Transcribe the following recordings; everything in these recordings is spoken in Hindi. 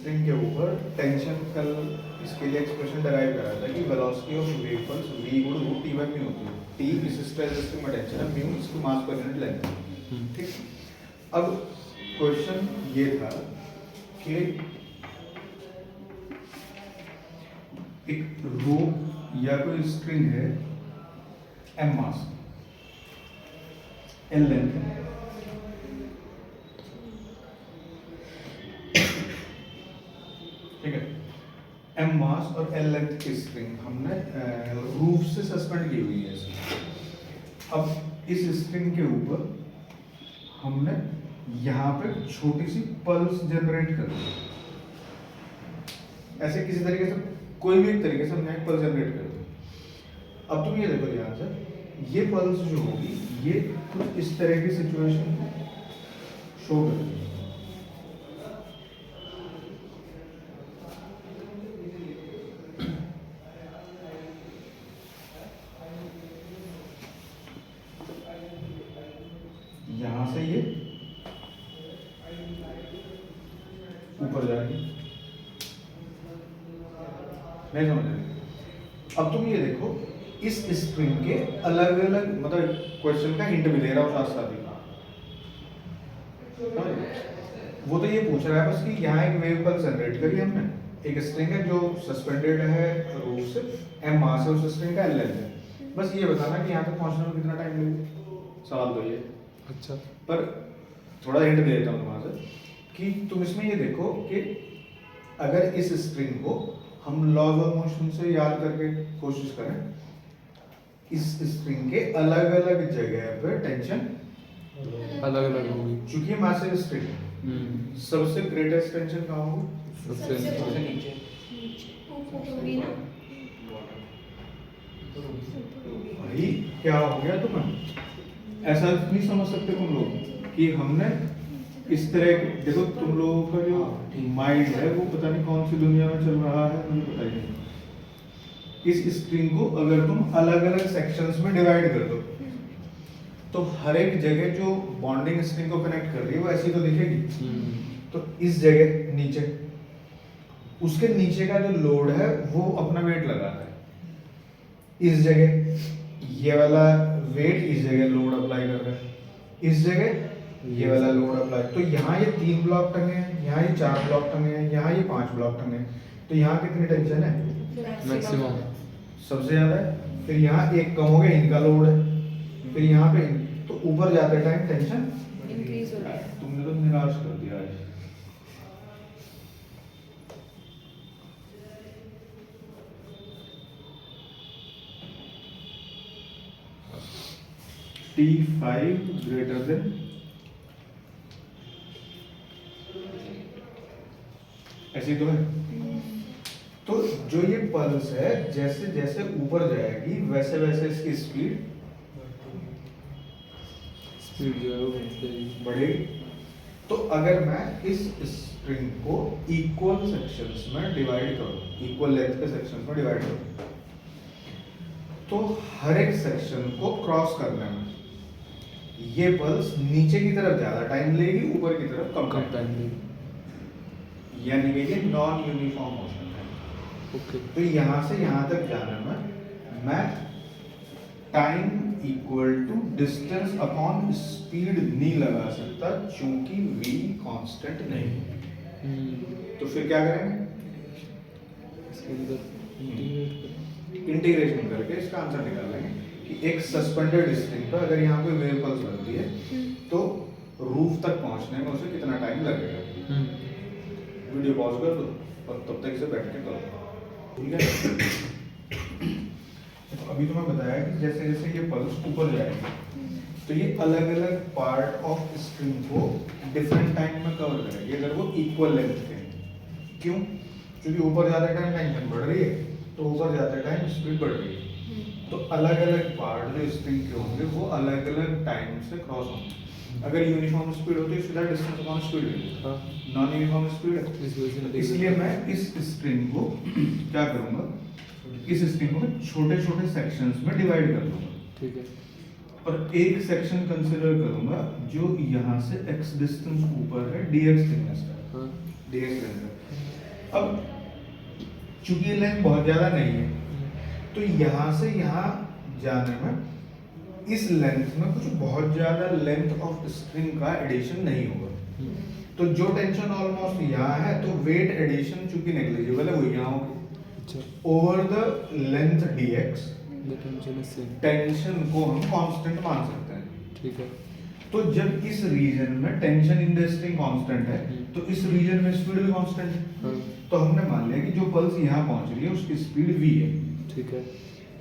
स्ट्रिंग के ऊपर टेंशन कल इसके लिए एक्सप्रेशन डराइव करा था कि velocity of wave pulse v गुण रूट टी बाई म्यू होती है। टी इस स्ट्रेस स्ट्रिंग में टेंशन है, म्यू इसकी मास पर यूनिट लेंथ है। ठीक, अब क्वेश्चन ये था कि एक रो या कोई स्ट्रिंग है, m मास l लेंथ है, ठीक है, m मास और l लेंथ की स्ट्रिंग हमने रूफ से सस्पेंड की हुई है ऐसे। अब इस स्ट्रिंग के ऊपर हमने यहाँ पे छोटी सी पल्स जनरेट कर दी, ऐसे किसी तरीके से कोई भी एक तरीके से हमने एक पल्स जनरेट कर दी। अब तुम ये देखो ध्यान से, ये पल्स जो होगी ये कुछ इस तरह की सिचुएशन शो करेगी। यहां से ये ऊपर जाएगी, नहीं समझ रहे? अब तुम ये देखो, इस स्ट्रिंग के अलग अलग, मतलब क्वेश्चन का हिंट भी दे रहा हूँ साथ साथ ही। वो तो ये पूछ रहा है बस कि यहाँ एक वेव पल्स जनरेट करी हमने, एक स्ट्रिंग है जो सस्पेंडेड है रूफ से, m मास है उस स्ट्रिंग का, l लेंथ है। बस ये बताना कि यहाँ तक पहुँचने में कितना टाइम लगेगा, सवाल तो ये। अच्छा, पर थोड़ा हिंट दे देता हूँ वहाँ से कि तुम इसमें ये देखो कि अगर इस स्ट्रिंग को हम लॉज ऑफ मोशन से याद करके कोशिश करें, इस स्ट्रिंग के अलग अलग जगह पे टेंशन अलग अलग होगी। चूंकि मासिव स्ट्रिंग है, सबसे ग्रेटेस्ट टेंशन कहाँ होगी? सबसे नीचे होगी ना। भाई क्या हो गया तुम्हें? ऐसा नहीं समझ सकते तुम लोग कि हमने इस तरह, देखो तुम लोगों का जो माइंड है वो पता नहीं कौन सी दुनिया में चल रहा है, मुझे पता ही नहीं। इस स्ट्रिंग को अगर तुम अलग अलग सेक्शंस में डिवाइड कर दो तो हर एक जगह जो बॉन्डिंग स्ट्रिंग को कनेक्ट कर रही है वो ऐसी तो दिखेगी। तो इस जगह नीचे, उसके नीचे का जो लोड है वो अपना वेट लगाता है। इस जगह ये वाला वेट इस जगह लोड अप्लाई कर रहा है, इस जगह ये वाला लोड अप्लाई। तो यहाँ ये 3 ब्लॉक टंगे हैं, यहाँ ये 4 ब्लॉक टंगे हैं, यहाँ ये 5 ब्लॉक टंगे हैं। तो यहाँ कितनी टेंशन है? मैक्सिमम सबसे ज्यादा है। फिर यहाँ एक कम हो गया, इनका लोड है, फिर यहाँ पे तो ऊपर जाते टाइम टेंशन इंक्रीज हो रहा है। तुमने तो निराश कर दिया आज। T5 ग्रेटर देन, ऐसी तो है। तो जो ये पल्स है जैसे जैसे ऊपर जाएगी वैसे वैसे इसकी स्पीड जो है वो बढ़ती है। बढ़ेगी। तो अगर मैं इस स्ट्रिंग को इक्वल सेक्शंस में डिवाइड करूं, इक्वल लेंथ के सेक्शंस में डिवाइड करूं, तो हर एक सेक्शन को क्रॉस करने में ये पल्स नीचे की तरफ ज्यादा टाइम लेगी, ऊपर की तरफ कम टाइम टाइम यानी कि ये नॉन यूनिफॉर्म मोशन है। ओके। तो यहाँ से यहाँ तक जाने में मैं time equal to distance upon speed नहीं लगा सकता क्योंकि v कांस्टेंट नहीं है। तो फिर क्या करेंगे? इसके अंदर इंटीग्रेशन करके इसका आंसर निकाल लेंगे कि एक सस्पेंडेड स्ट्रिंग पर अगर यहाँ कोई वेव पल्स बनती है तो रूफ तक पहुँचने में उसे कितना टाइम लगेगा। वीडियो पॉज कर दो और तब तक इसे बैठ के करो, ठीक है? तो अभी तो मैं बताया कि जैसे जैसे ये पल्स ऊपर जाएगी तो ये अलग अलग पार्ट ऑफ स्ट्रिंग को डिफरेंट टाइम में कवर करेगी अगर वो इक्वल लेंथ के हैं। क्यों? क्योंकि ऊपर जाते टाइम टेंशन बढ़ रही है तो ऊपर जाते टाइम स्पीड बढ़ रही है। तो अलग अलग पार्ट जो स्ट्रिंग के होंगे वो अलग अलग टाइम से क्रॉस होंगे। अगर यूनिफॉर्म स्पीड होती है सीधा डिस्टेंस अपॉन स्पीड है, नॉन यूनिफॉर्म स्पीड है। इसलिए मैं इस स्ट्रिंग को क्या करूंगा, इस स्ट्रिंग को छोटे छोटे सेक्शंस में डिवाइड कर दूंगा, ठीक है। और एक सेक्शन कंसीडर करूंगा जो यहाँ से x डिस्टेंस ऊपर है dx थिकनेस का, dx लेंथ का। अब चूंकि ये लेंथ बहुत ज्यादा नहीं है तो यहाँ से यहाँ जाने में इस लेंथ में कुछ बहुत ज्यादा लेंथ ऑफ स्ट्रिंग का एडिशन नहीं होगा। तो जो टेंशन ऑलमोस्ट यहाँ है तो वेट एडिशन चूंकि नेग्लिजिबल है वो यहाँ होगी अच्छा over the length dx। The tension is same. Tension को हम कांस्टेंट मान सकते हैं। ठीक है। तो जब इस रीजन में tension in the string constant है तो इस रीजन में स्पीड भी कांस्टेंट है। हाँ तो हमने मान लिया कि जो पल्स यहाँ पहुंच रही है उसकी स्पीड v है। ठीक है।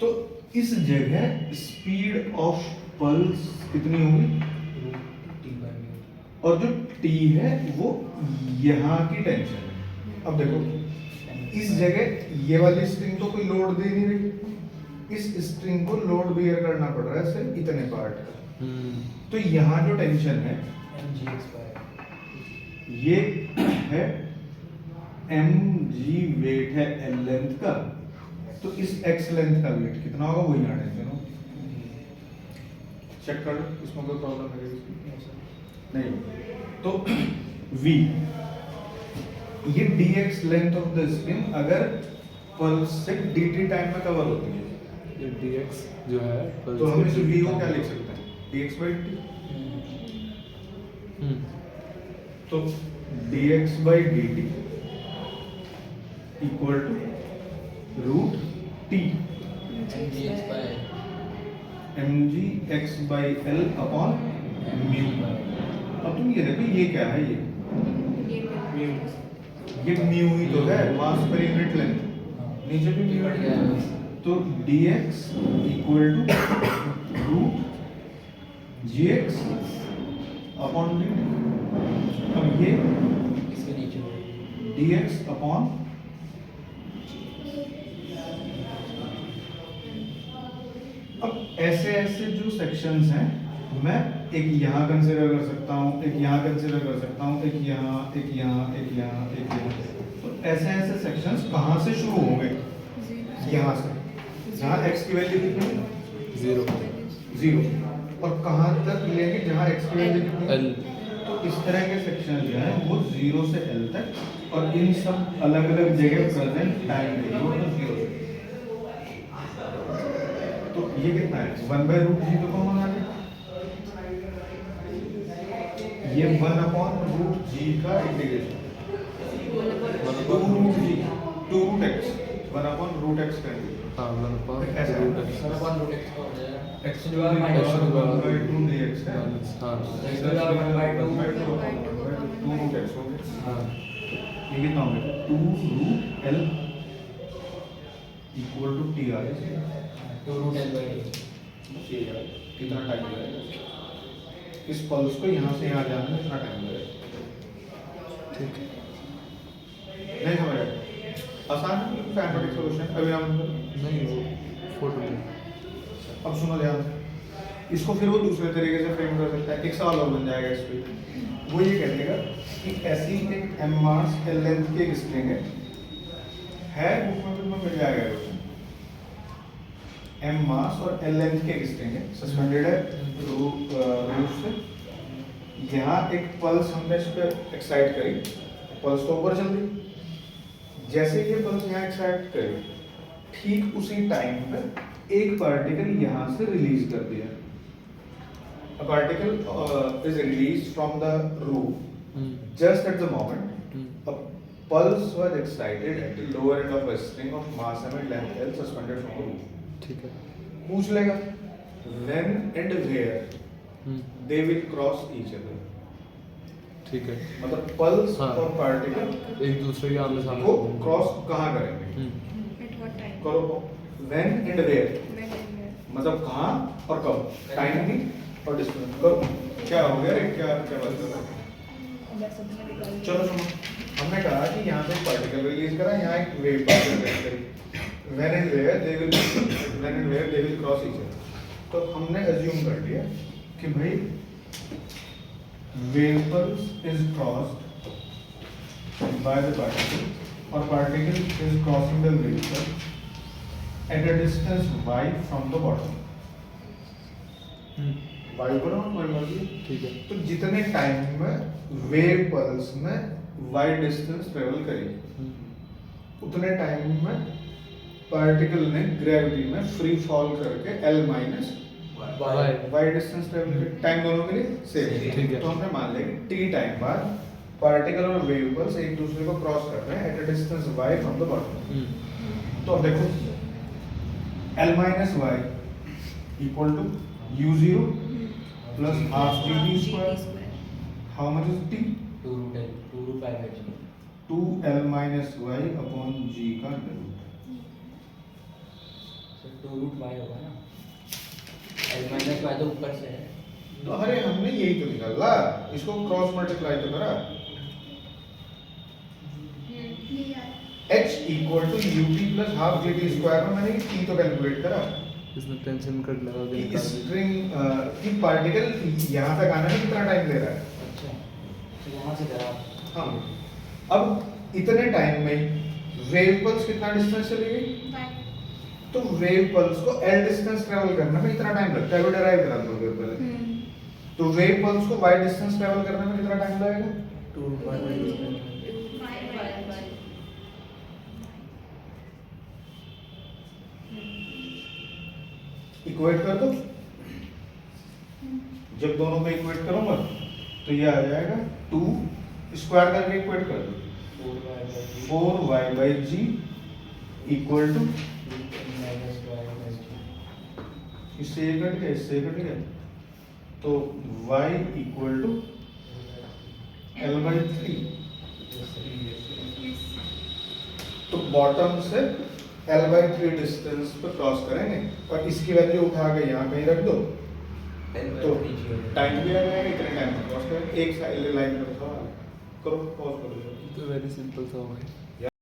तो इस जगह स्पीड ऑफ पल्स कितनी होगी और जो t है वो यहाँ की टेंशन है। अब देखो इस जगह ये वाली स्ट्रिंग तो कोई लोड दे नहीं रही, इस स्ट्रिंग को लोड बियर करना पड़ रहा है सिर्फ इतने पार्ट का। तो यहाँ जो टेंशन है ये है mg वेट है l लेंथ का, तो इस x लेंथ का वेट कितना होगा वो यहाँ टेंशन हो। चेक कर लो इसमें कोई प्रॉब्लम है नहीं। तो v ये dx length of the string अगर पल्स से dt टाइम में कवर होती है ये dx जो है तो हम इस v को क्या लिख सकते हैं dx by dt। तो dx by dt equal to root t mg x by l upon mu. अब तुम ये देखो ये क्या है ये म्यू ही तो है मास पर यूनिट लेंथ, नीचे भी म्यू है। तो dx equal to root gx upon dt। अब ये dx अपॉन अब ऐसे ऐसे जो सेक्शंस हैं मैं एक यहाँ कंसीडर कर सकता हूँ, एक यहाँ कंसीडर कर सकता हूँ, एक यहाँ एक यहाँ एक यहाँ एक यहाँ। तो ऐसे ऐसे सेक्शंस कहाँ से शुरू होंगे यहाँ से जहाँ x की वैल्यू कितनी है 0 और कहाँ तक लेंगे जहाँ x की वैल्यू कितनी है l। तो इस तरह के सेक्शन जो है वो 0 से l तक और इन सब अलग अलग जगह प्रेजेंट टाइम वैल्यू 0 से। तो ये कितना है 1/√g तो कॉमन आ गया, ये 1/√g का इंटीग्रेशन 2√g 2√x 1/√x का इंटीग्रेशन। हाँ 1/√x ऐसा है। x to the power 1/2 dx है। हाँ x to the power 1/2 2√x हो गया। हाँ ये कितना हो गया 2√l इक्वल टू t आ गया। कितना टाइम लगेगा इस पल्स को यहाँ से यहाँ जाने में कितना टाइम लगेगा। ठीक है। नहीं समझ आया आसान मैथमेटिक्स सॉल्यूशन अभी हम नहीं वो फोटो में। अब सुनो ध्यान से इसको फिर वो दूसरे तरीके से फ्रेम कर सकता है। एक सवाल और बन जाएगा इस पे, वो ये कह देगा कि ऐसी एक m मास l लेंथ की एक स्ट्रिंग है बुक में तुम्हें मिल जाएगा क्वेश्चन। m मास और l लेंथ की एक स्ट्रिंग है सस्पेंडेड है रूट से। यहाँ एक पल्स हमने इस पे एक्साइट करी, पल्स तो ऊपर चल रही, जैसे ये पल्स यहाँ एक्साइट करी ठीक उसी टाइम पे एक पार्टिकल यहाँ से रिलीज कर दिया। A particle is released from the roof just at the moment a pulse was excited at the lower end of a string of mass m and length l suspended from the roof. ठीक है। पूछ लेगा when and where they will cross each other। ठीक है। मतलब पल्स हाँ। और पार्टिकल एक दूसरे के आमने सामने को क्रॉस कहाँ करेंगे At what time? करो when and where When and where? मतलब कहाँ और कब, टाइम नहीं और डिस्टेंस करो। क्या हो गया क्या क्या बात कर रहा है। चलो सुनो हमने कहा कि यहाँ से पार्टिकल रिलीज करा, यहाँ एक वेव पार्टिकल करी when and where they will cross each other। तो हमने अज्यूम कर लिया कि भाई wave pulse is crossed by the particle or particle is crossing the wave pulse at a distance y from the bottom। y पर हम कोई मर्जी। ठीक है। तो जितने टाइम में वेव पल्स में y डिस्टेंस ट्रेवल करेगी उतने टाइम में पार्टिकल ने ग्रेविटी में फ्री फॉल करके L minus y y distance travel किया। टाइम दोनों के लिए सेम। ठीक है। तो हमने मान लिया कि t टाइम बाद पार्टिकल और वेव पल्स एक दूसरे को क्रॉस कर रहे हैं at a distance y from the bottom. तो अब देखो L minus y equal to u0 plus half gd square. How much is t? 2 root pi by g 2L minus y upon g का under root. so 2 root y होगा ना l minus y तो ऊपर से है तो अरे हमने यही तो निकाला, इसको क्रॉस मल्टीप्लाई तो करा। h equal to ut plus half gd square में मैंने t तो कैलकुलेट करा इसमें टेंशन कट लगा के कि निकाल दी। स्ट्रिंग की पार्टिकल यहाँ तक आने में कितना टाइम ले रहा है। अच्छा तो यहाँ से करा हाँ, अब इतने टाइम में वेव पल्स कितना डिस्टेंस चली गई, तो वेव पल्स को L डिस्टेंस ट्रेवल करने में इतना टाइम लगता है, वो डिराइव करा थोड़ी देर पहले। तो वेव पल्स को y डिस्टेंस ट्रेवल करने में कितना टाइम लगेगा? 2 root pi by g equate कर दो। जब दोनों को इक्वेट करूंगा तो ये आ जाएगा 2 स्क्वायर करके इक्वेट कर दो 4y by g equal to, minus y by g इससे ये कट गया, इससे ये कट गया, तो y equal to L by 3। तो बॉटम से L by 3 डिस्टेंस पे क्रॉस करेंगे और इसकी वैल्यू उठा के यहाँ कहीं रख दो l by तो 3 g होगा टाइम भी आ जाएगा, इतने टाइम में क्रॉस करेंगे। एक साइड लाइन पर था, करो पॉज करो। तो वेरी सिंपल था भाई।